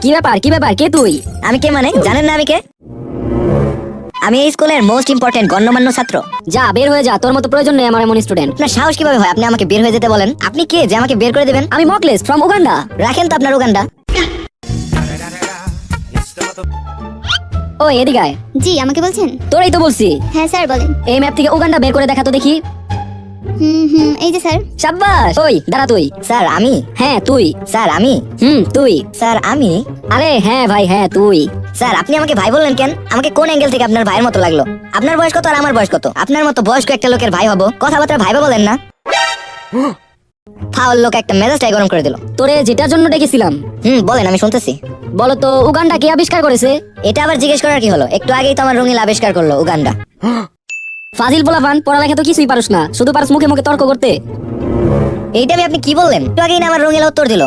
কি ব্যাপার কে তুই? আমি কে মানে জানেন না আমি কে? আমি এই স্কুলের মোস্ট ইম্পর্টেন্ট গণ্যমান্য ছাত্র। যা বের হয়ে যা, তোর মতো প্রয়োজন নেই আমার এমন স্টুডেন্ট। আপনার সাহস কিভাবে হয় আপনি আমাকে বের হয়ে যেতে বলেন? আপনি কে যে আমাকে বের করে দেবেন? আমি মকলেস ফ্রম উগান্ডা। রাখেন তো আপনার উগান্ডা। ওই এদিকে আয়। জি আমাকে বলছেন? তোরই তো বলছি। হ্যাঁ স্যার বলেন। এই ম্যাপ থেকে উগান্ডা বের করে দেখা তো দেখি। এই যে স্যার। শাবাশ। ওই দাঁড়া তুই। স্যার আমি। হ্যাঁ তুই। স্যার আমি। তুই। স্যার আমি। আরে হ্যাঁ ভাই হ্যাঁ তুই। স্যার আপনি আমাকে ভাই বললেন কেন? আমাকে কোন অ্যাঙ্গেল থেকে আপনার ভাইয়ের মতো লাগলো? আপনার বয়স কত আর আমার বয়স কত? আপনার মতো বয়স্ক একটা লোকের ভাই হব, কথাবার্তা ভাইবা বলেন না। ফাউল লোক একটা মেজাজটাই গরম করে দিল। তোরে যেটার জন্য ডেকেছিলাম। বলেন আমি শুনতেছি। বলো তো উগান্ডা কে আবিষ্কার করেছে? এটা আবার জিজ্ঞেস করার কি হলো? একটু আগেই তো আমার রঙিল আবিষ্কার করলো উগান্ডা। ফাজিল পোলাপান, পড়ালেখা তো কিছুই পারুস না, শুধু পারস মুখে মুখে তর্ক করতে। এইটা আমি আপনি কি বললেন? একটু আগেই না আমার রঙিলা উত্তর দিল।